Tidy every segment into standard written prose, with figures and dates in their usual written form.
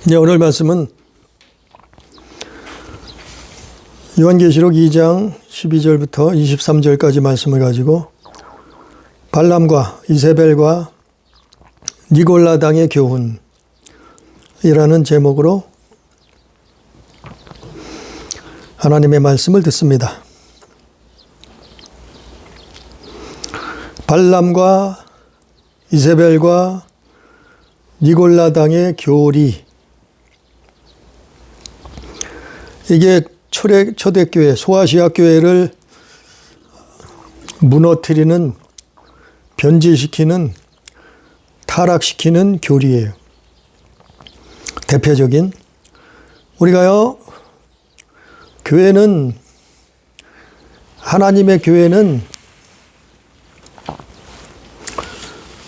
네, 오늘 말씀은 요한계시록 2장 12절부터 23절까지 말씀을 가지고 발람과 이세벨과 니골라당의 교훈이라는 제목으로 하나님의 말씀을 듣습니다. 발람과 이세벨과 니골라당의 교리, 이게 초대교회, 소아시아 교회를 무너뜨리는, 변질시키는, 타락시키는 교리예요. 대표적인, 우리가요, 교회는, 하나님의 교회는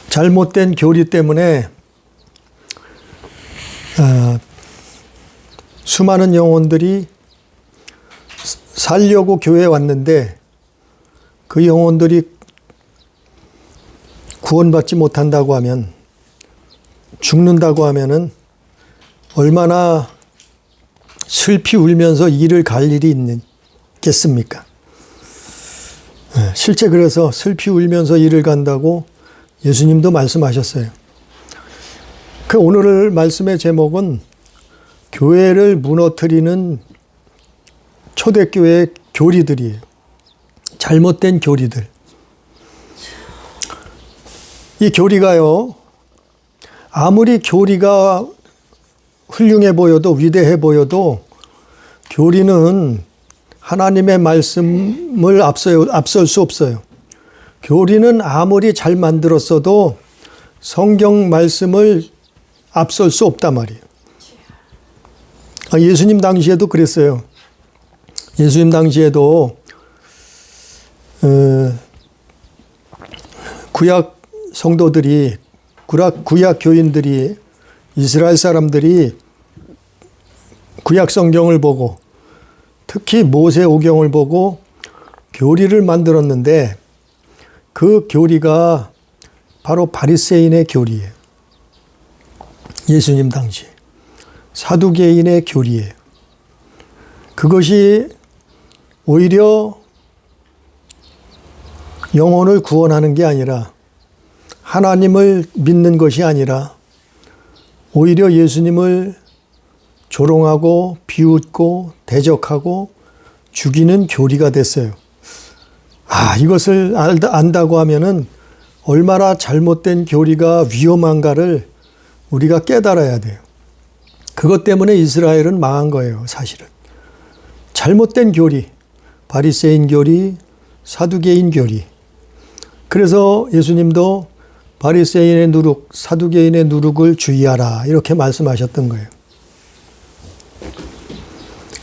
잘못된 교리 때문에 수많은 영혼들이 살려고 교회에 왔는데 그 영혼들이 구원받지 못한다고 하면, 죽는다고 하면은 얼마나 슬피 울면서 이를 갈 일이 있겠습니까? 실제 그래서 슬피 울면서 이를 간다고 예수님도 말씀하셨어요. 그 오늘 말씀의 제목은 교회를 무너뜨리는 초대교회의 교리들이에요. 잘못된 교리들. 이 교리가요, 아무리 교리가 훌륭해 보여도, 위대해 보여도 교리는 하나님의 말씀을 앞설 수 없어요. 교리는 아무리 잘 만들었어도 성경 말씀을 앞설 수 없단 말이에요. 예수님 당시에도 그랬어요. 예수님 당시에도 구약 성도들이, 구약 교인들이, 이스라엘 사람들이 구약 성경을 보고, 특히 모세오경을 보고 교리를 만들었는데 그 교리가 바로 바리새인의 교리예요. 예수님 당시 사두개인의 교리예요. 그것이 오히려 영혼을 구원하는 게 아니라, 하나님을 믿는 것이 아니라 오히려 예수님을 조롱하고 비웃고 대적하고 죽이는 교리가 됐어요. 이것을 안다고 하면은 얼마나 잘못된 교리가 위험한가를 우리가 깨달아야 돼요. 그것 때문에 이스라엘은 망한 거예요, 사실은. 잘못된 교리, 바리새인 교리, 사두개인 교리. 그래서 예수님도 바리새인의 누룩, 사두개인의 누룩을 주의하라, 이렇게 말씀하셨던 거예요.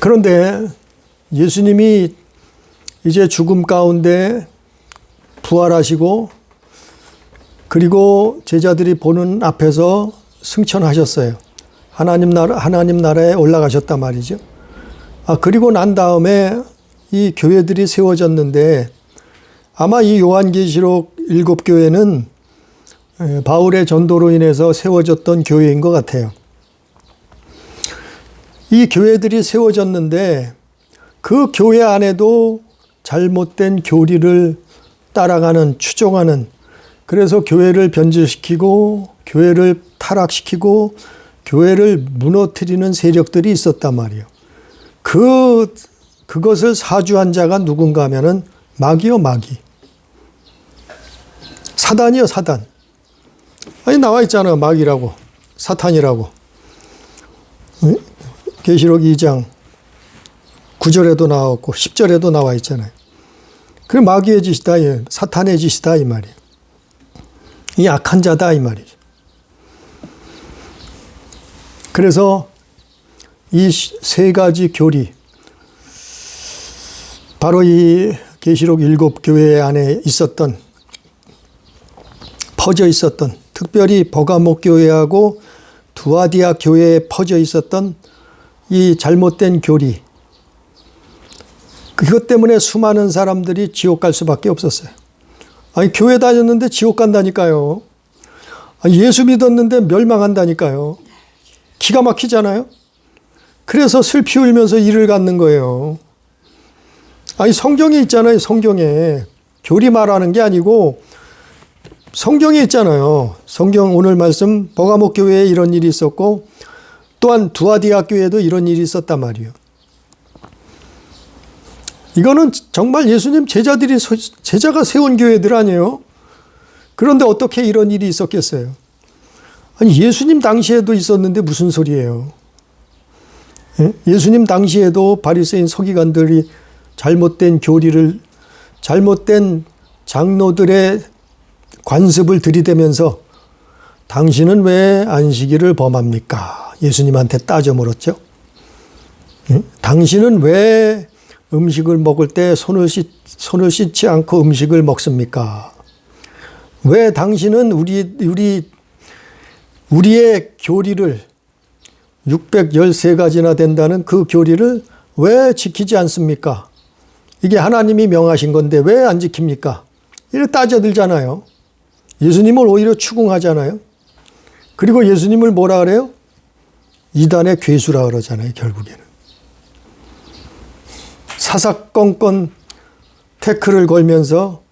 그런데 예수님이 이제 죽음 가운데 부활하시고, 그리고 제자들이 보는 앞에서 승천하셨어요. 하나님 나라에 올라가셨단 말이죠. 그리고 난 다음에 이 교회들이 세워졌는데, 아마 이 요한계시록 7교회는 바울의 전도로 인해서 세워졌던 교회인 것 같아요. 이 교회들이 세워졌는데 그 교회 안에도 잘못된 교리를 따라가는, 추종하는, 그래서 교회를 변질시키고 교회를 타락시키고 교회를 무너뜨리는 세력들이 있었단 말이에요. 그것을 사주한 자가 누군가 하면은 마귀요, 마귀. 사단이요, 사단. 나와 있잖아요, 마귀라고, 사탄이라고. 계시록 2장 9절에도 나왔고 10절에도 나와 있잖아요. 그 마귀의 짓이다, 사탄의 짓이다, 이 말이에요. 이 악한 자다, 이 말이죠. 그래서 이 세 가지 교리, 바로 이 계시록 7교회 안에 있었던, 퍼져 있었던, 특별히 버가목 교회하고 두아디아 교회에 퍼져 있었던 이 잘못된 교리, 그것 때문에 수많은 사람들이 지옥 갈 수밖에 없었어요. 교회 다녔는데 지옥 간다니까요. 예수 믿었는데 멸망한다니까요. 기가 막히잖아요. 그래서 슬피 울면서 이를 갖는 거예요. 아니 성경에 있잖아요. 성경에 교리 말하는 게 아니고 성경에 있잖아요. 성경 오늘 말씀 버가목 교회에 이런 일이 있었고 또한 두아디아 교회에도 이런 일이 있었단 말이에요. 이거는 정말 예수님 제자가 세운 교회들 아니에요. 그런데 어떻게 이런 일이 있었겠어요? 아니 예수님 당시에도 있었는데 무슨 소리예요? 예? 예수님 당시에도 바리새인 서기관들이 잘못된 교리를 잘못된 장로들의 관습을 들이대면서 당신은 왜 안식일을 범합니까? 예수님한테 따져 물었죠. 예? 당신은 왜 음식을 먹을 때 손을 씻지 않고 음식을 먹습니까? 왜 당신은 우리의 교리를 613가지나 된다는 그 교리를 왜 지키지 않습니까? 이게 하나님이 명하신 건데 왜 안 지킵니까? 이렇게 따져들잖아요. 예수님을 오히려 추궁하잖아요. 그리고 예수님을 뭐라 그래요? 이단의 괴수라 그러잖아요. 결국에는. 사사건건 태클을 걸면서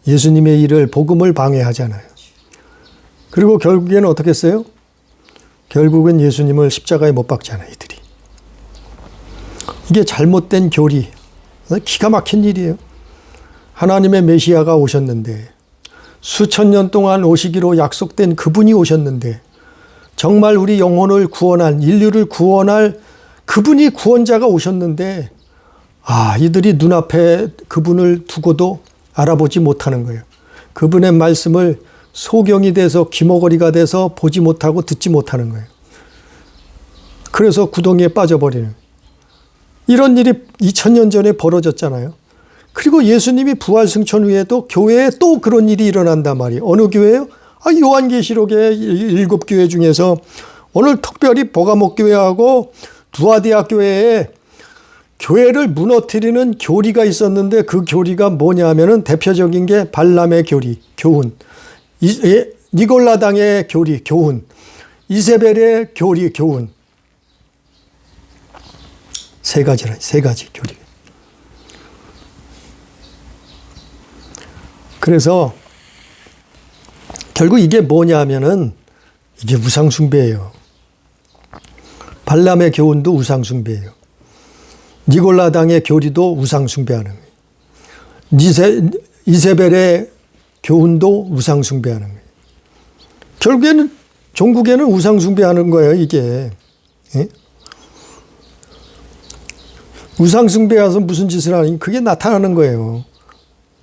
예수님의 일을 복음을 방해하잖아요. 그리고 결국에는 어떻게 했어요? 결국은 예수님을 십자가에 못 박잖아요. 이들이. 이게 잘못된 교리. 기가 막힌 일이에요. 하나님의 메시아가 오셨는데 수천 년 동안 오시기로 약속된 그분이 오셨는데 정말 우리 영혼을 구원할 인류를 구원할 그분이 구원자가 오셨는데 이들이 눈앞에 그분을 두고도 알아보지 못하는 거예요. 그분의 말씀을 소경이 돼서 귀머거리가 돼서 보지 못하고 듣지 못하는 거예요. 그래서 구덩이에 빠져버리는 이런 일이 2000년 전에 벌어졌잖아요. 그리고 예수님이 부활 승천 후에도 교회에 또 그런 일이 일어난단 말이에요. 어느 교회요? 요한계시록의 7교회 중에서 오늘 특별히 버가목 교회하고 두아디아 교회에 교회를 무너뜨리는 교리가 있었는데 그 교리가 뭐냐 하면은 대표적인 게 발람의 교리, 교훈. 니골라당의 교리, 교훈. 이세벨의 교리, 교훈. 세 가지 교리. 그래서 결국 이게 뭐냐 하면은 이게 우상숭배예요. 발람의 교훈도 우상숭배예요. 니골라당의 교리도 우상숭배하는 거예요. 이세벨의 교훈도 우상숭배하는 거예요. 결국에는 종국에는 우상숭배하는 거예요. 이게. 예? 우상숭배해서 무슨 짓을 하니 그게 나타나는 거예요.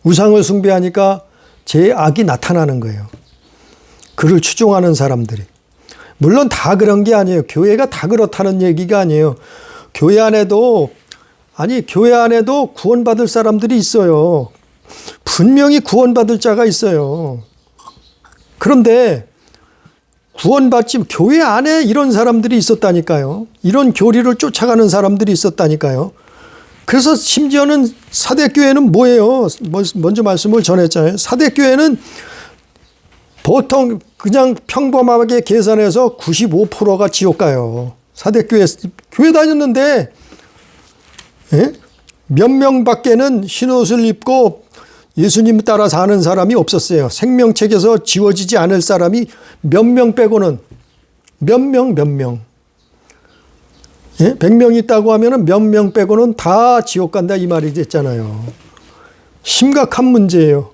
우상을 숭배하니까 제 악이 나타나는 거예요. 그를 추종하는 사람들이. 물론 다 그런 게 아니에요. 교회가 다 그렇다는 얘기가 아니에요. 교회 안에도 구원받을 사람들이 있어요. 분명히 구원받을 자가 있어요. 그런데 구원받지 교회 안에 이런 사람들이 있었다니까요. 이런 교리를 쫓아가는 사람들이 있었다니까요. 그래서 심지어는 사대교회는 뭐예요? 먼저 말씀을 전했잖아요. 사대교회는 보통 그냥 평범하게 계산해서 95%가 지옥 가요. 사대교회 교회 다녔는데 몇 명밖에는 흰옷을 입고 예수님 따라 사는 사람이 없었어요. 생명책에서 지워지지 않을 사람이 몇 명 빼고는 몇 명. 100명 있다고 하면 몇 명 빼고는 다 지옥 간다 이 말이 됐잖아요. 심각한 문제예요.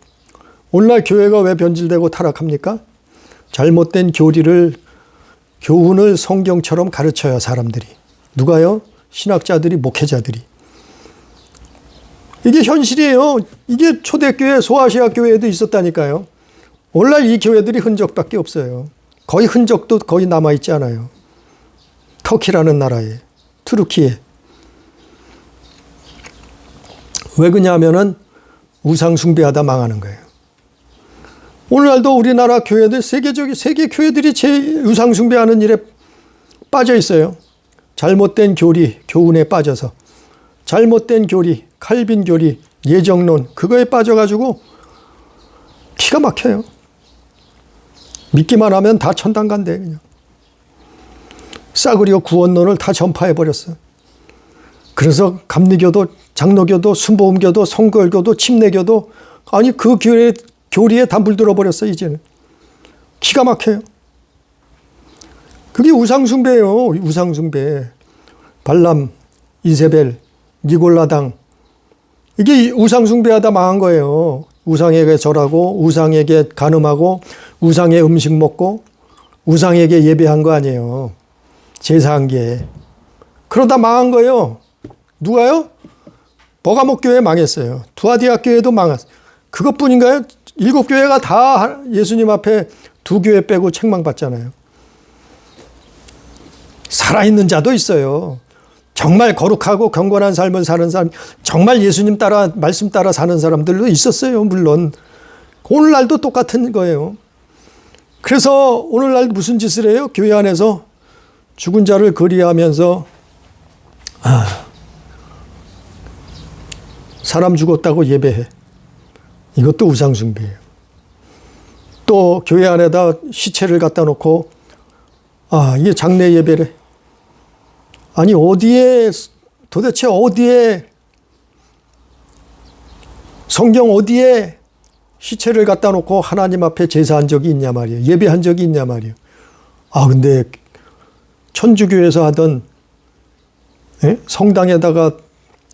오늘날 교회가 왜 변질되고 타락합니까? 잘못된 교훈을 성경처럼 가르쳐요, 사람들이. 누가요? 신학자들이, 목회자들이. 이게 현실이에요. 이게 초대교회, 소아시아 교회에도 있었다니까요. 오늘날 이 교회들이 흔적밖에 없어요. 거의 흔적도 거의 남아있지 않아요. 터키라는 나라에, 투르키에. 왜 그러냐면은 우상 숭배하다 망하는 거예요. 오늘날도 우리나라 교회들, 세계 교회들이 우상 숭배하는 일에 빠져 있어요. 잘못된 교훈에 빠져서. 잘못된 교리, 칼빈 교리, 예정론, 그거에 빠져가지고 기가 막혀요. 믿기만 하면 다 천당 간대, 그냥. 싸구려 구원론을 다 전파해버렸어. 그래서 감리교도, 장로교도, 순복음교도, 성결교도, 침례교도 아니 그 교리에 다 물들어 버렸어 이제는. 기가 막혀요. 그게 우상숭배예요. 우상숭배. 발람, 이세벨, 니골라당 이게 우상숭배하다 망한 거예요. 우상에게 절하고 우상에게 간음하고 우상의 음식 먹고 우상에게 예배한 거 아니에요. 제사한 게. 그러다 망한 거예요. 누가요? 버가목 교회 망했어요. 두아디아 교회도 망했어요. 그것뿐인가요? 7교회가 다 예수님 앞에 2교회 빼고 책망받잖아요. 살아있는 자도 있어요. 정말 거룩하고 경건한 삶을 사는 사람, 정말 예수님 따라 말씀 따라 사는 사람들도 있었어요. 물론 오늘날도 똑같은 거예요. 그래서 오늘날 무슨 짓을 해요? 교회 안에서 죽은 자를 그리하면서 사람 죽었다고 예배해. 이것도 우상숭배예요. 또 교회 안에다 시체를 갖다 놓고 이게 장례 예배래. 아니 어디에 도대체 어디에 성경 어디에 시체를 갖다 놓고 하나님 앞에 제사한 적이 있냐 말이에요. 예배한 적이 있냐 말이에요. 근데 천주교에서 하던 성당에다가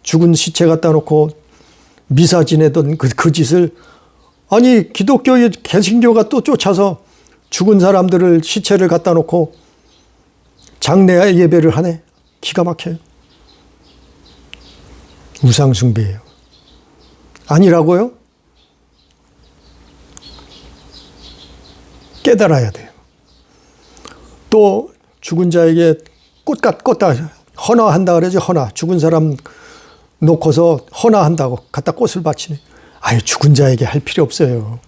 죽은 시체 갖다 놓고 미사 지내던 그 짓을 아니 기독교의 개신교가 또 쫓아서 죽은 사람들을 시체를 갖다 놓고 장례 예배를 하네. 기가 막혀요. 우상숭배예요. 아니라고요? 깨달아야 돼요. 또 죽은 자에게 꽃다 헌화한다 그러지. 헌화. 죽은 사람 놓고서 헌화한다고 갖다 꽃을 바치네. 죽은 자에게 할 필요 없어요.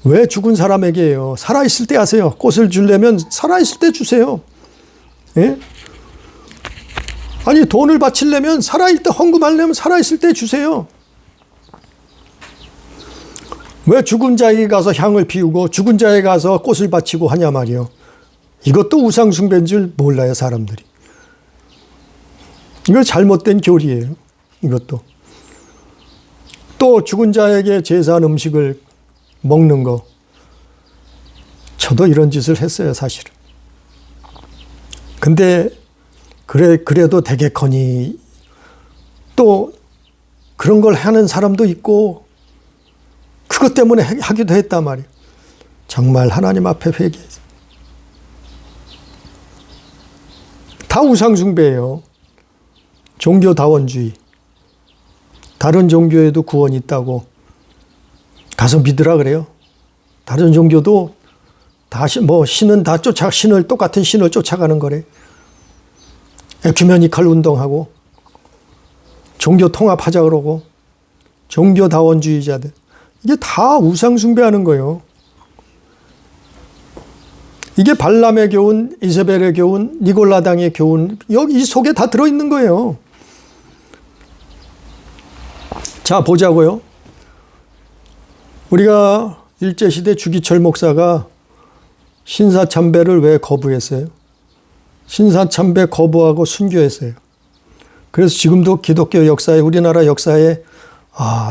왜 죽은 사람에게 해요? 살아있을 때 하세요. 꽃을 주려면 살아있을 때 주세요. 예? 아니 돈을 바치려면 살아있을 때, 헌금하려면 살아있을 때 주세요. 왜 죽은 자에게 가서 향을 피우고 죽은 자에게 가서 꽃을 바치고 하냐 말이요. 이것도 우상숭배인 줄 몰라요 사람들이. 이거 잘못된 교리예요. 이것도. 또 죽은 자에게 제사한 음식을 먹는 거. 저도 이런 짓을 했어요 사실은. 근데 그래도 되겠거니 또 그런 걸 하는 사람도 있고 그것 때문에 하기도 했단 말이에요. 정말 하나님 앞에 회개해서. 다 우상숭배예요. 종교다원주의. 다른 종교에도 구원이 있다고 가서 믿으라 그래요. 다른 종교도 다 신은 다 똑같은 신을 쫓아가는 거래. 에큐메니컬 운동하고 종교 통합하자 그러고 종교다원주의자들 이게 다 우상숭배하는 거예요. 이게 발람의 교훈, 이세벨의 교훈, 니골라당의 교훈 여기 이 속에 다 들어있는 거예요. 자 보자고요. 우리가 일제시대 주기철 목사가 신사참배를 왜 거부했어요? 신사참배 거부하고 순교했어요. 그래서 지금도 기독교 역사에 우리나라 역사에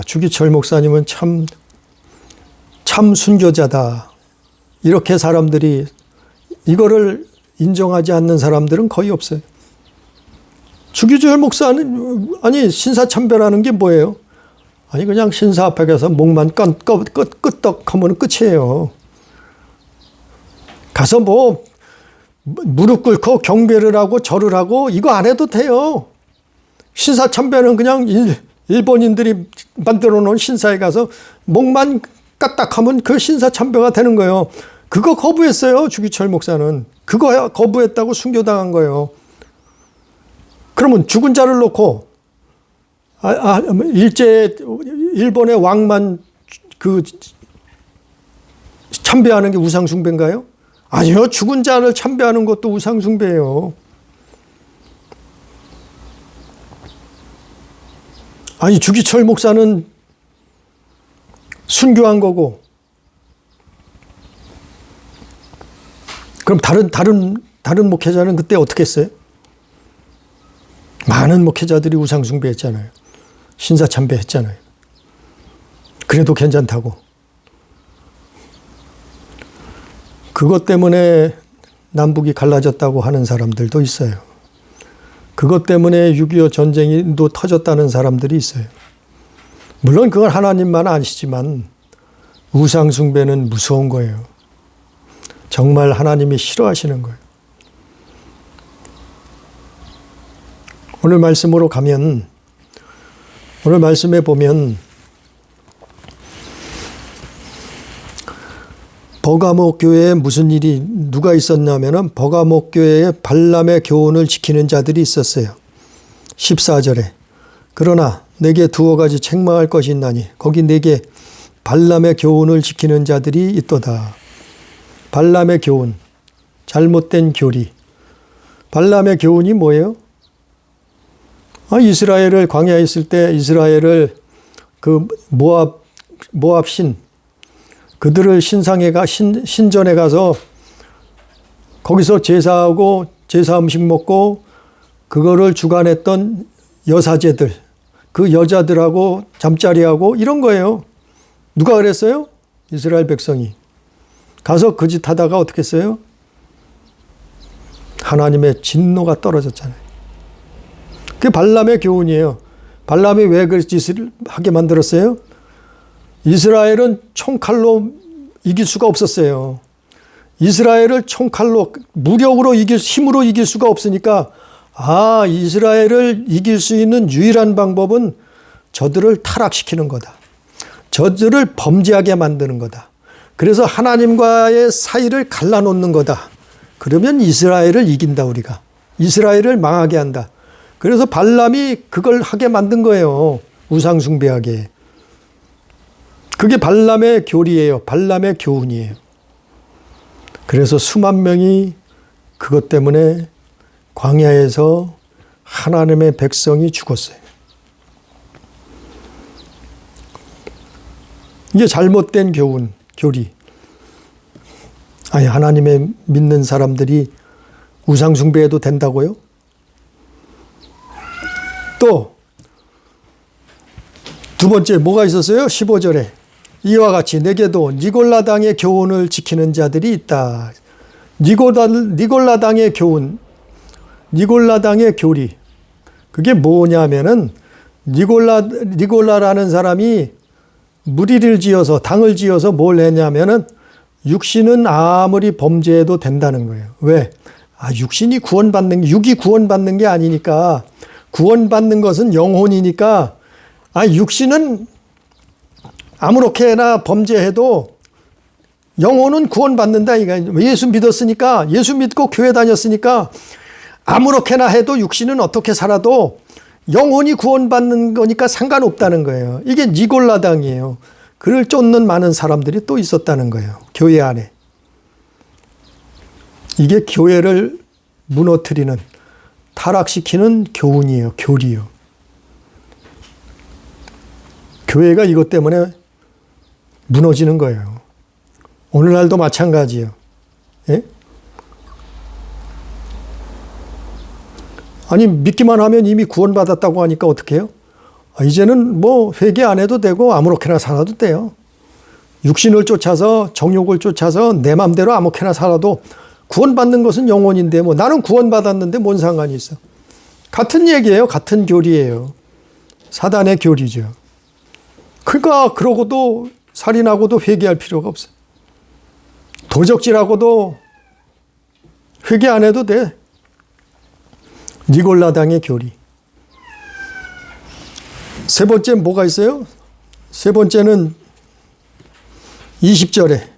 주기철 목사님은 참 순교자다. 이렇게 사람들이 이거를 인정하지 않는 사람들은 거의 없어요. 주기철 목사는 신사참배라는 게 뭐예요? 그냥 신사 앞에 가서 목만 끄떡하면 끝이에요. 가서 무릎 꿇고 경배를 하고 절을 하고 이거 안 해도 돼요. 신사참배는 그냥 일본인들이 만들어 놓은 신사에 가서 목만 까딱하면 그 신사참배가 되는 거예요. 그거 거부했어요. 주기철 목사는. 그거 거부했다고 순교당한 거예요. 그러면 죽은 자를 놓고 일본의 왕만 참배하는 게 우상숭배인가요? 아니요. 죽은 자를 참배하는 것도 우상숭배예요. 주기철 목사는 순교한 거고 그럼 다른 다른 목회자는 그때 어떻게 했어요? 많은 목회자들이 우상숭배했잖아요. 신사참배했잖아요. 그래도 괜찮다고. 그것 때문에 남북이 갈라졌다고 하는 사람들도 있어요. 그것 때문에 6.25 전쟁도 터졌다는 사람들이 있어요. 물론 그건 하나님만 아시지만 우상숭배는 무서운 거예요. 정말 하나님이 싫어하시는 거예요. 오늘 말씀으로 가면, 오늘 말씀에 보면 버가목 교회에 무슨 일이 누가 있었냐면은 버가목 교회에 발람의 교훈을 지키는 자들이 있었어요. 14절에 그러나 내게 두어 가지 책망할 것이 있나니 거기 내게 발람의 교훈을 지키는 자들이 있도다. 발람의 교훈, 잘못된 교리. 발람의 교훈이 뭐예요? 이스라엘을 광야에 있을 때 이스라엘을 그 모압 신, 그들을 신전에 가서 거기서 제사하고 제사 음식 먹고 그거를 주관했던 여사제들, 그 여자들하고 잠자리하고 이런 거예요. 누가 그랬어요? 이스라엘 백성이. 가서 그 짓 하다가 어떻게 했어요? 하나님의 진노가 떨어졌잖아요. 그게 발람의 교훈이에요. 발람이 왜 그 짓을 하게 만들었어요? 이스라엘은 총칼로 이길 수가 없었어요. 이스라엘을 총칼로 무력으로 힘으로 이길 수가 없으니까 이스라엘을 이길 수 있는 유일한 방법은 저들을 타락시키는 거다. 저들을 범죄하게 만드는 거다. 그래서 하나님과의 사이를 갈라놓는 거다. 그러면 이스라엘을 이긴다 우리가. 이스라엘을 망하게 한다. 그래서 발람이 그걸 하게 만든 거예요. 우상숭배하게. 그게 발람의 교리예요. 발람의 교훈이에요. 그래서 수만 명이 그것 때문에 광야에서 하나님의 백성이 죽었어요. 이게 잘못된 교리. 하나님의 믿는 사람들이 우상숭배해도 된다고요? 또 두 번째 뭐가 있었어요? 15절에 이와 같이 내게도 니골라당의 교훈을 지키는 자들이 있다. 니골라당의 교훈, 니골라당의 교리. 그게 뭐냐면은 니골라라는 사람이 무리를 지어서 당을 지어서 뭘 했냐면은 육신은 아무리 범죄해도 된다는 거예요. 왜? 육이 구원받는 게 아니니까. 구원받는 것은 영혼이니까 육신은 아무렇게나 범죄해도 영혼은 구원받는다. 예수 믿었으니까, 예수 믿고 교회 다녔으니까 아무렇게나 해도 육신은 어떻게 살아도 영혼이 구원받는 거니까 상관없다는 거예요. 이게 니골라당이에요. 그를 쫓는 많은 사람들이 또 있었다는 거예요. 교회 안에. 이게 교회를 무너뜨리는, 타락시키는 교훈이에요. 교리요. 교회가 이것 때문에 무너지는 거예요. 오늘날도 마찬가지예요. 예? 믿기만 하면 이미 구원받았다고 하니까 어떻게 해요? 이제는 회개 안 해도 되고 아무렇게나 살아도 돼요. 육신을 쫓아서 정욕을 쫓아서 내 맘대로 아무렇게나 살아도 구원받는 것은 영혼인데 나는 구원받았는데 뭔 상관이 있어. 같은 얘기예요. 같은 교리예요. 사단의 교리죠. 그러니까 그러고도 살인하고도 회개할 필요가 없어요. 도적질하고도 회개 안 해도 돼. 니골라당의 교리. 세 번째 뭐가 있어요? 세 번째는 20절에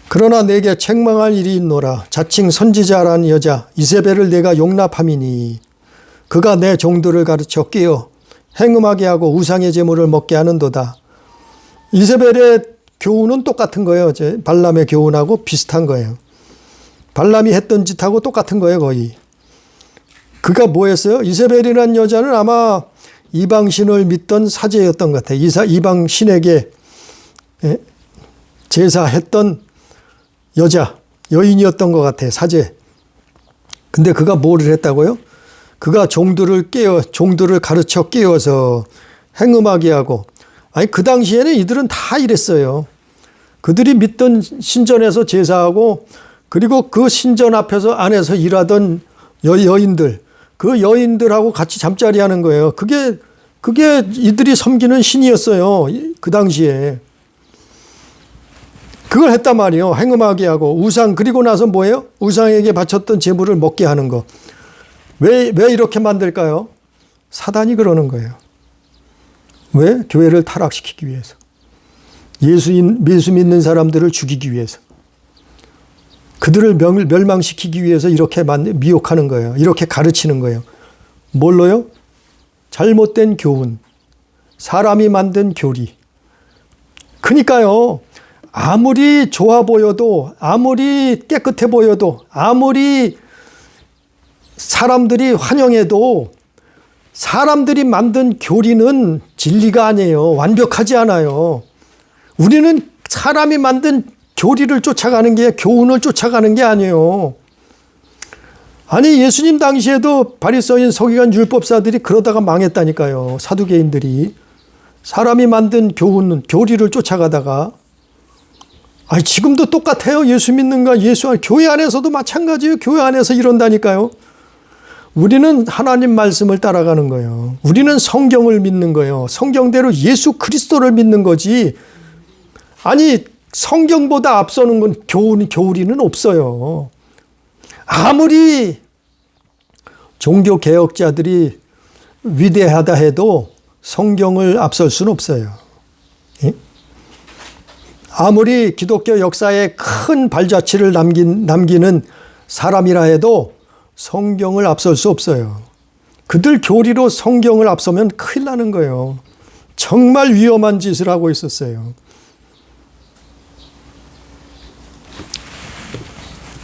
그러나 내게 책망할 일이 있노라. 자칭 선지자라는 여자 이세벨을 내가 용납함이니 그가 내 종들을 가르쳐 끼어 행음하게 하고 우상의 제물을 먹게 하는도다. 이세벨의 교훈은 똑같은 거예요. 발람의 교훈하고 비슷한 거예요. 발람이 했던 짓하고 똑같은 거예요. 거의. 그가 뭐 했어요? 이세벨이라는 여자는 아마 이방신을 믿던 사제였던 것 같아요. 이방신에게 제사했던 여자, 여인이었던 것 같아, 사제. 근데 그가 뭐를 했다고요? 그가 종들을 가르쳐 깨워서 행음하게 하고, 아니, 그 당시에는 이들은 다 이랬어요. 그들이 믿던 신전에서 제사하고, 그리고 그 신전 안에서 일하던 여인들, 그 여인들하고 같이 잠자리 하는 거예요. 그게 이들이 섬기는 신이었어요. 그 당시에. 그걸 했단 말이에요. 행음하게 하고, 그리고 나서 뭐예요? 우상에게 바쳤던 제물을 먹게 하는 거. 왜 이렇게 만들까요? 사단이 그러는 거예요. 왜? 교회를 타락시키기 위해서. 예수 믿는 사람들을 죽이기 위해서. 그들을 멸망시키기 위해서 이렇게 미혹하는 거예요. 이렇게 가르치는 거예요. 뭘로요? 잘못된 교훈. 사람이 만든 교리. 그러니까요. 아무리 좋아 보여도, 아무리 깨끗해 보여도, 아무리 사람들이 환영해도 사람들이 만든 교리는 진리가 아니에요. 완벽하지 않아요. 우리는 사람이 만든 교리를 쫓아가는 게, 교훈을 쫓아가는 게 아니에요. 아니, 예수님 당시에도 바리새인, 서기관, 율법사들이 그러다가 망했다니까요. 사두개인들이. 사람이 만든 교리를 쫓아가다가. 아니, 지금도 똑같아요. 예수 믿는가, 교회 안에서도 마찬가지예요. 교회 안에서 이런다니까요. 우리는 하나님 말씀을 따라가는 거예요. 우리는 성경을 믿는 거예요. 성경대로 예수 그리스도를 믿는 거지. 아니, 성경보다 앞서는 건 교리는 없어요. 아무리 종교개혁자들이 위대하다 해도 성경을 앞설 수는 없어요. 예? 아무리 기독교 역사에 큰 발자취를 남기는 사람이라 해도 성경을 앞설 수 없어요. 그들 교리로 성경을 앞서면 큰일 나는 거예요. 정말 위험한 짓을 하고 있었어요.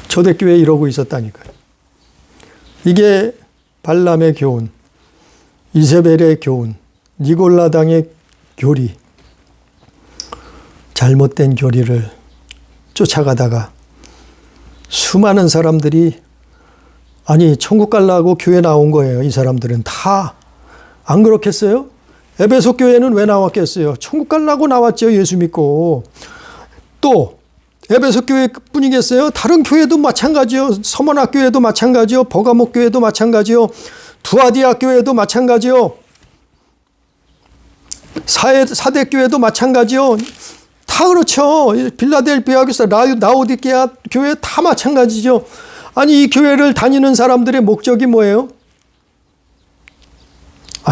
초대교회에 이러고 있었다니까요. 이게 발람의 교훈, 이세벨의 교훈, 니골라당의 교리, 잘못된 교리를 쫓아가다가 수많은 사람들이, 아니, 천국 가려고 교회 나온 거예요. 이 사람들은 다. 안 그렇겠어요? 에베소 교회는 왜 나왔겠어요? 천국 가려고 나왔죠. 예수 믿고. 또 에베소 교회뿐이겠어요? 다른 교회도 마찬가지요. 서머나 교회도 마찬가지요. 버가목 교회도 마찬가지요. 두아디아 교회도 마찬가지요. 사대 교회도 마찬가지요. 다 그렇죠. 빌라델비아 교회, 라오디게아 교회 다 마찬가지죠. 아니, 이 교회를 다니는 사람들의 목적이 뭐예요?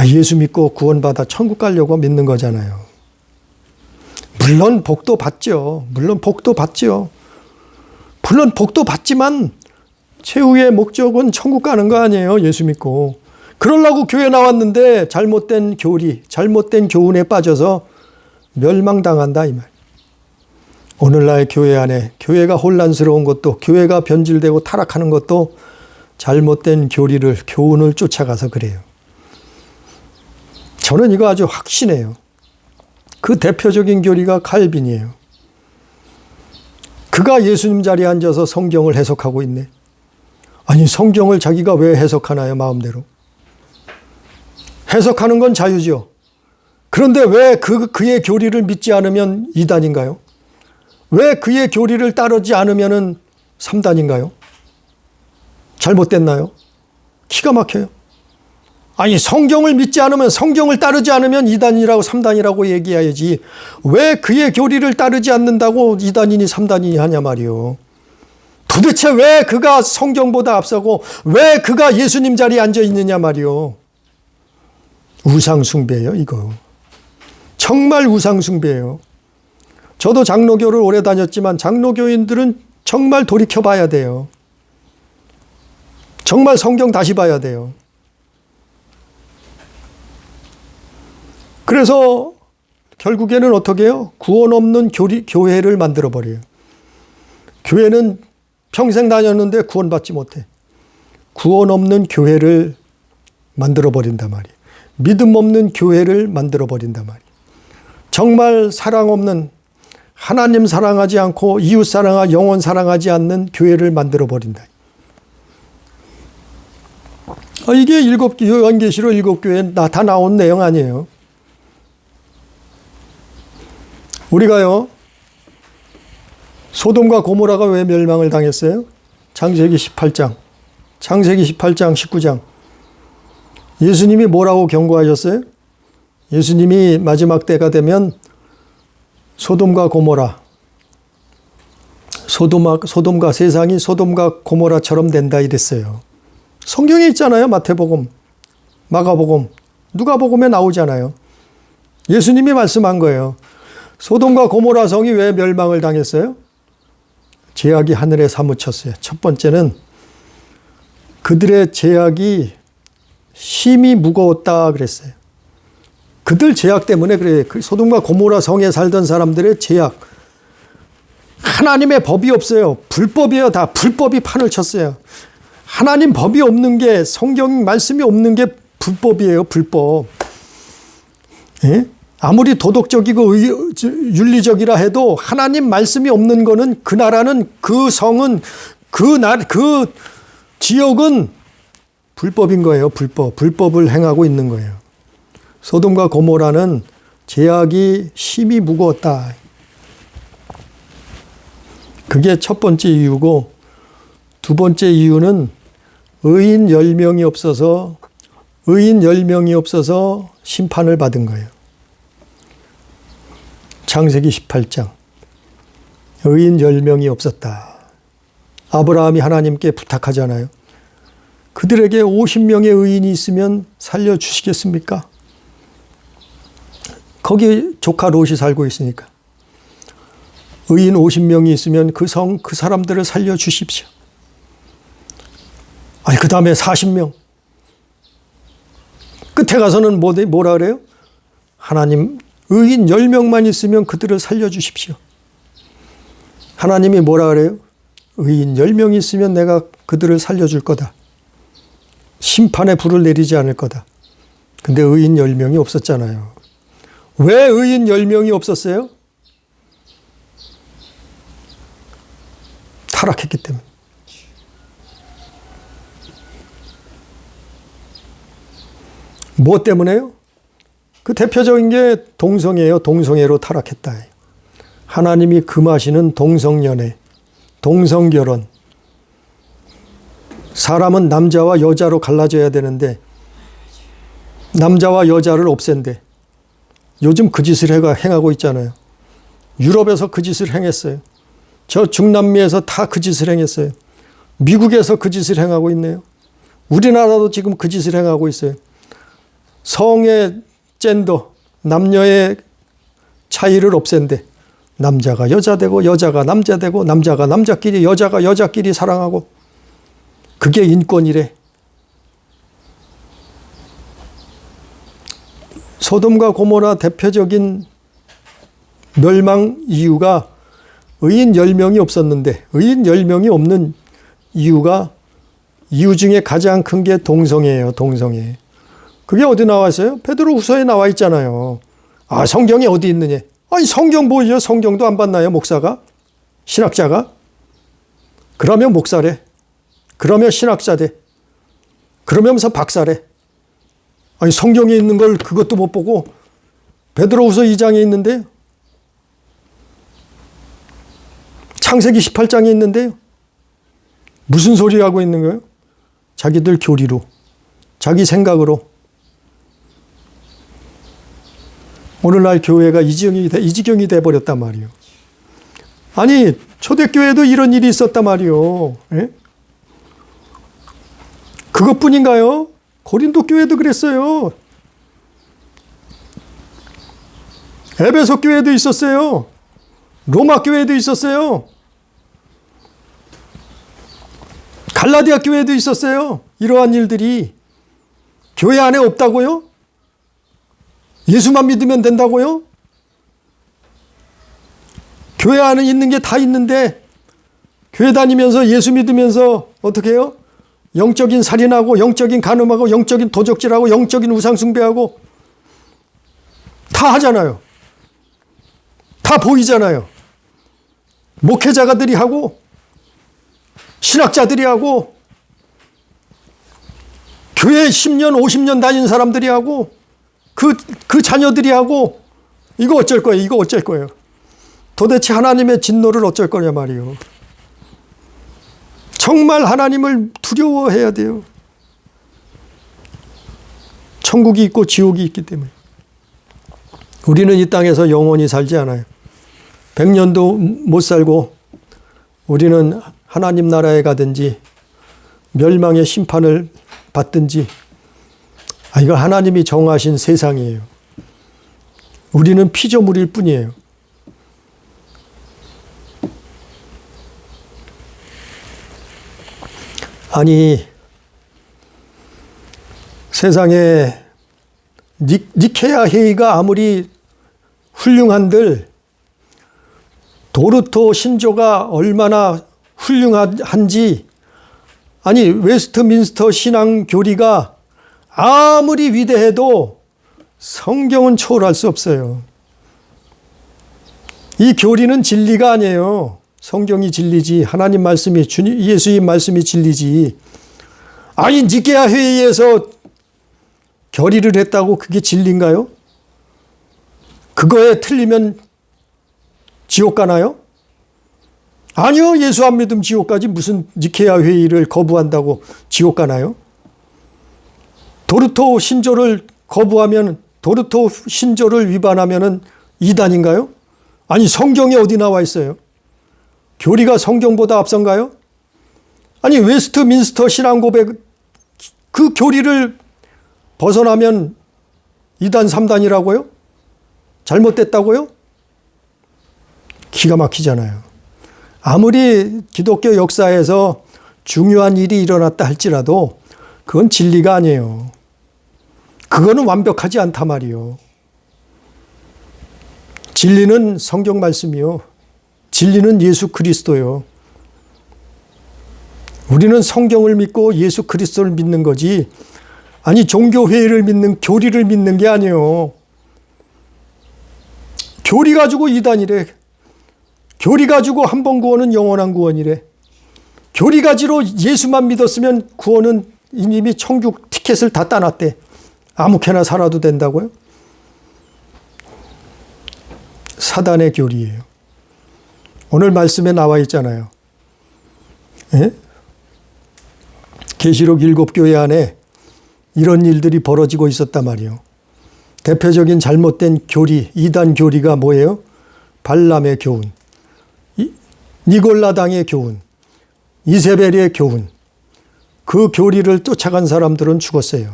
예수 믿고 구원받아 천국 가려고 믿는 거잖아요. 물론 복도 받죠. 물론 복도 받지만 최후의 목적은 천국 가는 거 아니에요. 예수 믿고. 그러려고 교회 나왔는데 잘못된 교리, 잘못된 교훈에 빠져서 멸망당한다 이 말. 오늘날 교회 안에 교회가 혼란스러운 것도, 교회가 변질되고 타락하는 것도 잘못된 교훈을 쫓아가서 그래요. 저는 이거 아주 확신해요. 그 대표적인 교리가 칼빈이에요. 그가 예수님 자리에 앉아서 성경을 해석하고 있네. 아니, 성경을 자기가 왜 해석하나요? 마음대로. 해석하는 건 자유죠. 그런데 왜 그의 교리를 믿지 않으면 이단인가요? 왜 그의 교리를 따르지 않으면 3단인가요? 잘못됐나요? 기가 막혀요. 아니, 성경을 믿지 않으면, 성경을 따르지 않으면 2단이라고 3단이라고 얘기해야지. 왜 그의 교리를 따르지 않는다고 2단이니 3단이니 하냐 말이요. 도대체 왜 그가 성경보다 앞서고 왜 그가 예수님 자리에 앉아 있느냐 말이요. 우상숭배예요, 이거. 정말 우상숭배예요. 저도 장로교를 오래 다녔지만 장로교인들은 정말 돌이켜봐야 돼요. 정말 성경 다시 봐야 돼요. 그래서 결국에는 어떻게 해요? 구원 없는 교회를 만들어버려요. 교회는 평생 다녔는데 구원받지 못해. 구원 없는 교회를 만들어버린단 말이에요. 믿음 없는 교회를 만들어버린단 말이에요. 정말 사랑 없는, 하나님 사랑하지 않고 이웃 사랑과 영혼 사랑하지 않는 교회를 만들어 버린다. 이게 요한계시록 7교회에 다 나온 내용 아니에요. 우리가요, 소돔과 고모라가 왜 멸망을 당했어요? 창세기 18장, 19장. 예수님이 뭐라고 경고하셨어요? 예수님이 마지막 때가 되면 소돔과 고모라, 소돔과 세상이 소돔과 고모라처럼 된다 이랬어요. 성경에 있잖아요. 마태복음, 마가복음, 누가복음에 나오잖아요. 예수님이 말씀한 거예요. 소돔과 고모라 성이 왜 멸망을 당했어요? 죄악이 하늘에 사무쳤어요. 첫 번째는 그들의 죄악이 심히 무거웠다 그랬어요. 그들 죄악 때문에 그래요. 소돔과 고모라 성에 살던 사람들의 죄악. 하나님의 법이 없어요. 불법이에요. 다 불법이 판을 쳤어요. 하나님 법이 없는 게, 성경 말씀이 없는 게 불법이에요. 불법. 예? 아무리 도덕적이고 윤리적이라 해도 하나님 말씀이 없는 거는 그 나라는, 그 성은, 그 지역은 불법인 거예요. 불법을 행하고 있는 거예요. 소돔과 고모라는 죄악이 심히 무거웠다. 그게 첫 번째 이유고, 두 번째 이유는 의인 10명이 없어서 심판을 받은 거예요. 창세기 18장. 의인 10명이 없었다. 아브라함이 하나님께 부탁하잖아요. 그들에게 50명의 의인이 있으면 살려주시겠습니까? 거기 조카 롯이 살고 있으니까. 의인 50명이 있으면 그 사람들을 살려주십시오. 그 다음에 40명. 끝에 가서는 뭐라 그래요? 하나님, 의인 10명만 있으면 그들을 살려주십시오. 하나님이 뭐라 그래요? 의인 10명이 있으면 내가 그들을 살려줄 거다. 심판의 불을 내리지 않을 거다. 근데 의인 10명이 없었잖아요. 왜 의인 10명이 없었어요? 타락했기 때문에. 뭐 때문에요? 그 대표적인 게 동성애예요. 동성애로 타락했다. 하나님이 금하시는 동성연애, 동성결혼. 사람은 남자와 여자로 갈라져야 되는데 남자와 여자를 없앤대. 요즘 그 짓을 행하고 있잖아요. 유럽에서 그 짓을 행했어요. 저 중남미에서 다 그 짓을 행했어요. 미국에서 그 짓을 행하고 있네요. 우리나라도 지금 그 짓을 행하고 있어요. 성의 젠더, 남녀의 차이를 없앤대. 남자가 여자 되고 여자가 남자 되고 남자가 남자끼리 여자가 여자끼리 사랑하고 그게 인권이래. 소돔과 고모라 대표적인 멸망 이유가 의인 10명이 없었는데 의인 10명이 없는 이유 중에 가장 큰 게 동성애예요. 동성애. 그게 어디 나와 있어요? 베드로후서에 나와 있잖아요. 성경이 어디 있느냐? 성경 보이죠? 성경도 안 봤나요? 목사가? 신학자가? 그러면 목사래. 그러면 신학자대. 그러면서 박사래. 성경에 있는 걸 그것도 못 보고 베드로후서 2장에 있는데요. 창세기 18장에 있는데요. 무슨 소리 하고 있는 거예요? 자기들 교리로, 자기 생각으로. 오늘날 교회가 이 지경이 돼버렸단 말이에요. 초대교회도 이런 일이 있었단 말이에요. 예? 그것뿐인가요? 고린도 교회도 그랬어요. 에베소 교회도 있었어요. 로마 교회도 있었어요. 갈라디아 교회도 있었어요. 이러한 일들이 교회 안에 없다고요? 예수만 믿으면 된다고요? 교회 안에 있는 게 다 있는데 교회 다니면서 예수 믿으면서 어떻게 해요? 영적인 살인하고 영적인 간음하고 영적인 도적질하고 영적인 우상숭배하고 다 하잖아요. 다 보이잖아요. 목회자가들이 하고 신학자들이 하고 교회 10년 50년 다닌 사람들이 하고 그 자녀들이 하고 이거 어쩔 거예요? 이거 어쩔 거예요? 도대체 하나님의 진노를 어쩔 거냐 말이요. 정말 하나님을 두려워해야 돼요. 천국이 있고 지옥이 있기 때문에. 우리는 이 땅에서 영원히 살지 않아요. 100년도 못 살고 우리는 하나님 나라에 가든지 멸망의 심판을 받든지, 이거 하나님이 정하신 세상이에요. 우리는 피조물일 뿐이에요. 아니, 세상에 니케아 회의가 아무리 훌륭한들 도르토 신조가 얼마나 훌륭한지, 아니 웨스트민스터 신앙 교리가 아무리 위대해도 성경은 초월할 수 없어요. 이 교리는 진리가 아니에요. 성경이 진리지, 하나님 말씀이, 예수님 말씀이 진리지. 아니 니케아 회의에서 결의를 했다고 그게 진리인가요? 그거에 틀리면 지옥 가나요? 아니요. 예수 안 믿으면 지옥 가지. 무슨 니케아 회의를 거부한다고 지옥 가나요? 도르토 신조를 거부하면, 도르토 신조를 위반하면 이단인가요? 아니 성경에 어디 나와 있어요? 교리가 성경보다 앞선가요? 아니 웨스트민스터 신앙 고백, 그 교리를 벗어나면 2단 3단이라고요? 잘못됐다고요? 기가 막히잖아요. 아무리 기독교 역사에서 중요한 일이 일어났다 할지라도 그건 진리가 아니에요. 그거는 완벽하지 않단 말이요. 진리는 성경 말씀이요. 진리는 예수 그리스도요. 우리는 성경을 믿고 예수 그리스도를 믿는 거지, 아니 종교회의를 믿는, 교리를 믿는 게 아니에요. 교리 가지고 이단이래. 교리 가지고 한 번 구원은 영원한 구원이래. 교리 가지고 예수만 믿었으면 구원은 이미 천국 티켓을 다 따놨대. 아무렇게나 살아도 된다고요? 사단의 교리예요. 오늘 말씀에 나와 있잖아요. 예? 계시록 7교회 안에 이런 일들이 벌어지고 있었단 말이에요. 대표적인 잘못된 교리, 이단 교리가 뭐예요? 발람의 교훈, 니골라당의 교훈, 이세벨의 교훈. 그 교리를 쫓아간 사람들은 죽었어요.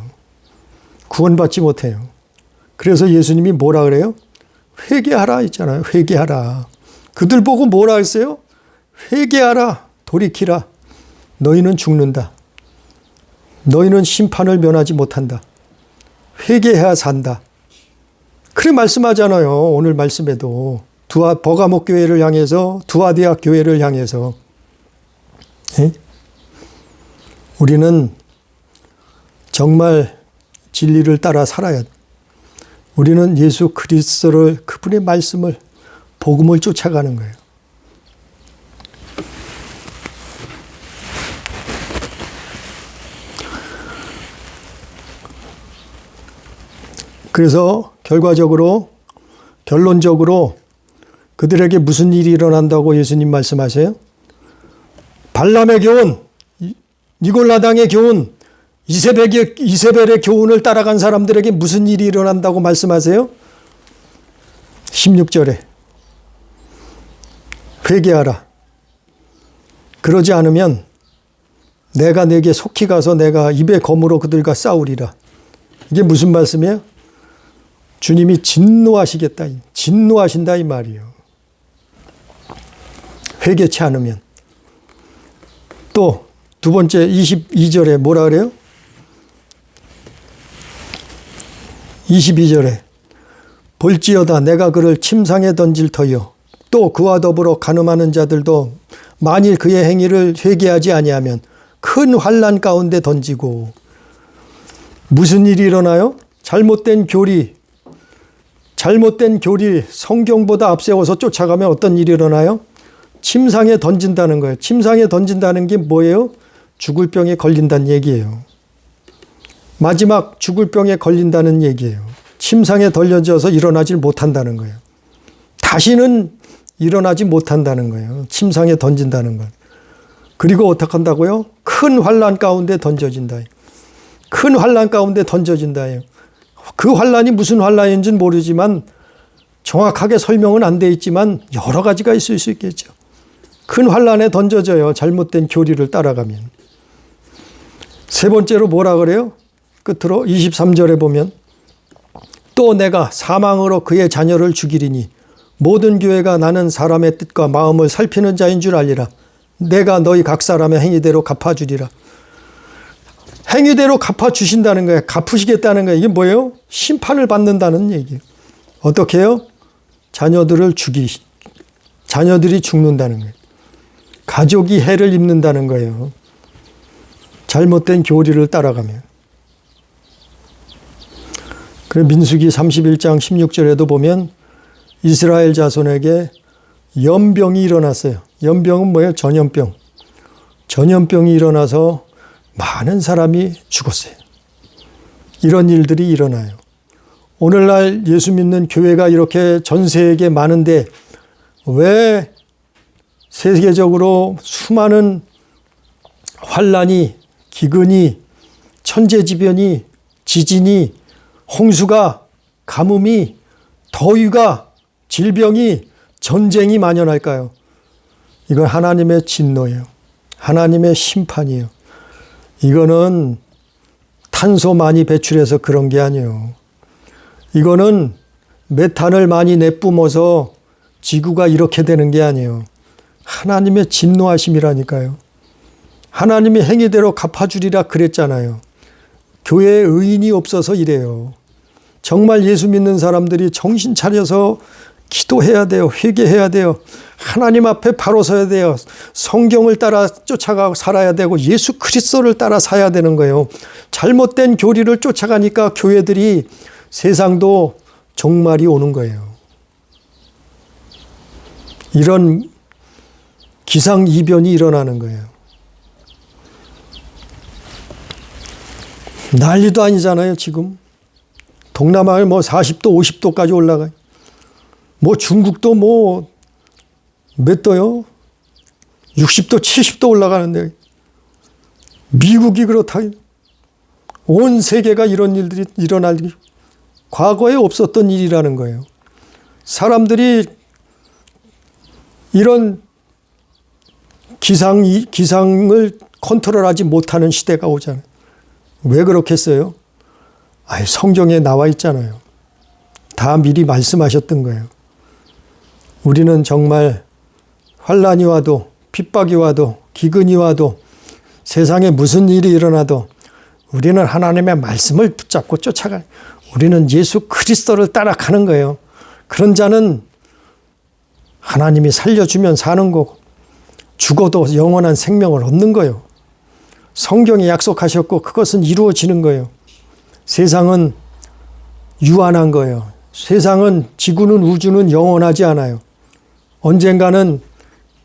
구원받지 못해요. 그래서 예수님이 뭐라 그래요? 회개하라 있잖아요. 회개하라. 그들 보고 뭐라 했어요? 회개하라, 돌이키라. 너희는 죽는다. 너희는 심판을 면하지 못한다. 회개해야 산다. 그래 말씀하잖아요. 오늘 말씀에도 버가목 교회를 향해서, 두아디아 교회를 향해서. 에? 우리는 정말 진리를 따라 살아야 돼. 우리는 예수 그리스도를, 그분의 말씀을, 복음을 쫓아가는 거예요. 그래서 결론적으로 그들에게 무슨 일이 일어난다고 예수님 말씀하세요? 발람의 교훈, 니골라당의 교훈, 이세벨의 교훈을 따라간 사람들에게 무슨 일이 일어난다고 말씀하세요? 16절에 회개하라. 그러지 않으면 내가 네게 속히 가서 내가 입의 검으로 그들과 싸우리라. 이게 무슨 말씀이에요? 주님이 진노하시겠다, 진노하신다 이 말이에요. 회개치 않으면. 또 두 번째 22절에 뭐라 그래요? 22절에 볼지어다 내가 그를 침상에 던질 터이요 또 그와 더불어 간음하는 자들도 만일 그의 행위를 회개하지 아니하면 큰 환난 가운데 던지고. 무슨 일이 일어나요? 잘못된 교리 성경보다 앞세워서 쫓아가면 어떤 일이 일어나요? 침상에 던진다는 거예요. 침상에 던진다는 게 뭐예요? 죽을 병에 걸린다는 얘기예요. 마지막 죽을 병에 걸린다는 얘기예요. 침상에 던져져서 일어나질 못한다는 거예요. 다시는 일어나지 못한다는 거예요. 침상에 던진다는 건. 그리고 어떻게 한다고요? 큰 환난 가운데 던져진다. 큰 환난 가운데 던져진다. 그 환난이 무슨 환난인지는 모르지만 정확하게 설명은 안 돼 있지만 여러 가지가 있을 수 있겠죠. 큰 환난에 던져져요. 잘못된 교리를 따라가면. 세 번째로 뭐라 그래요? 끝으로 23절에 보면 또 내가 사망으로 그의 자녀를 죽이리니 모든 교회가 나는 사람의 뜻과 마음을 살피는 자인 줄 알리라. 내가 너희 각 사람의 행위대로 갚아주리라. 행위대로 갚아주신다는 거예요. 갚으시겠다는 거예요. 이게 뭐예요? 심판을 받는다는 얘기예요. 어떻게 해요? 자녀들이 죽는다는 거예요. 가족이 해를 입는다는 거예요. 잘못된 교리를 따라가면. 그래서 민수기 31장 16절에도 보면 이스라엘 자손에게 연병이 일어났어요. 연병은 뭐예요? 전염병. 전염병이 일어나서 많은 사람이 죽었어요. 이런 일들이 일어나요. 오늘날 예수 믿는 교회가 이렇게 전 세계에 많은데 왜 세계적으로 수많은 환난이, 기근이, 천재지변이, 지진이, 홍수가, 가뭄이, 더위가, 질병이, 전쟁이 만연할까요? 이건 하나님의 진노예요. 하나님의 심판이에요. 이거는 탄소 많이 배출해서 그런 게 아니에요. 이거는 메탄을 많이 내뿜어서 지구가 이렇게 되는 게 아니에요. 하나님의 진노하심이라니까요. 하나님이 행위대로 갚아주리라 그랬잖아요. 교회에 의인이 없어서 이래요. 정말 예수 믿는 사람들이 정신 차려서 기도해야 돼요. 회개해야 돼요. 하나님 앞에 바로 서야 돼요. 성경을 따라 쫓아가고 살아야 되고 예수 그리스도를 따라 살아야 되는 거예요. 잘못된 교리를 쫓아가니까 교회들이 세상도 종말이 오는 거예요. 이런 기상이변이 일어나는 거예요. 난리도 아니잖아요, 지금. 동남아에 뭐 40도, 50도까지 올라가요. 뭐 중국도 뭐 몇 도요? 60도, 70도 올라가는데 미국이 그렇다. 온 세계가 이런 일들이 일어날 과거에 없었던 일이라는 거예요. 사람들이 이런 기상을 컨트롤하지 못하는 시대가 오잖아요. 왜 그렇겠어요? 성경에 나와 있잖아요. 다 미리 말씀하셨던 거예요. 우리는 정말 환난이 와도 핍박이 와도 기근이 와도 세상에 무슨 일이 일어나도 우리는 하나님의 말씀을 붙잡고 쫓아가요. 우리는 예수 그리스도를 따라가는 거예요. 그런 자는 하나님이 살려주면 사는 거고 죽어도 영원한 생명을 얻는 거예요. 성경에 약속하셨고 그것은 이루어지는 거예요. 세상은 유한한 거예요. 세상은 지구는 우주는 영원하지 않아요. 언젠가는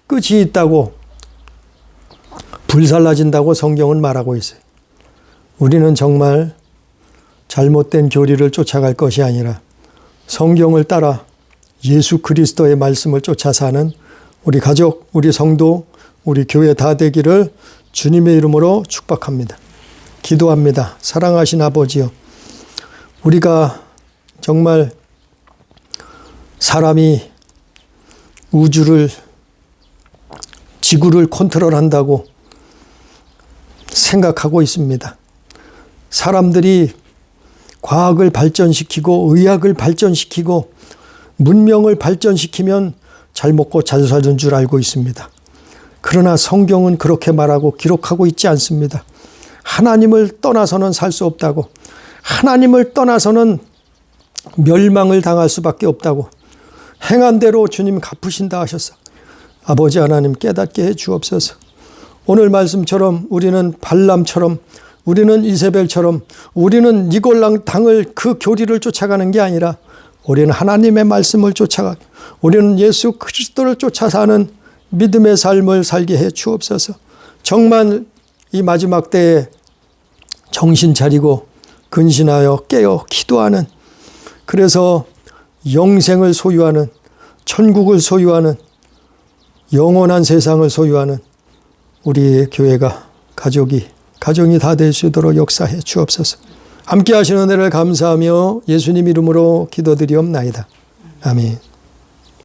끝이 있다고 불살라진다고 성경은 말하고 있어요. 우리는 정말 잘못된 교리를 쫓아갈 것이 아니라 성경을 따라 예수 그리스도의 말씀을 쫓아 사는 우리 가족, 우리 성도, 우리 교회 다 되기를 주님의 이름으로 축복합니다. 기도합니다. 사랑하신 아버지요. 우리가 정말 사람이 우주를, 지구를 컨트롤한다고 생각하고 있습니다. 사람들이 과학을 발전시키고 의학을 발전시키고 문명을 발전시키면 잘 먹고 잘 사는 줄 알고 있습니다. 그러나 성경은 그렇게 말하고 기록하고 있지 않습니다. 하나님을 떠나서는 살 수 없다고, 하나님을 떠나서는 멸망을 당할 수밖에 없다고, 행한 대로 주님 갚으신다 하셨어. 아버지 하나님 깨닫게 해 주옵소서. 오늘 말씀처럼 우리는 발람처럼, 우리는 이세벨처럼, 우리는 니골랑 당을 그 교리를 쫓아가는 게 아니라 우리는 하나님의 말씀을 쫓아가, 우리는 예수 그리스도를 쫓아 사는 믿음의 삶을 살게 해 주옵소서. 정말 이 마지막 때에 정신 차리고 근신하여 깨어 기도하는, 그래서 영생을 소유하는, 천국을 소유하는, 영원한 세상을 소유하는 우리 교회가 가정이 다 될 수 있도록 역사해 주옵소서. 함께 하시는 은혜를 감사하며 예수님 이름으로 기도드리옵나이다. 아멘.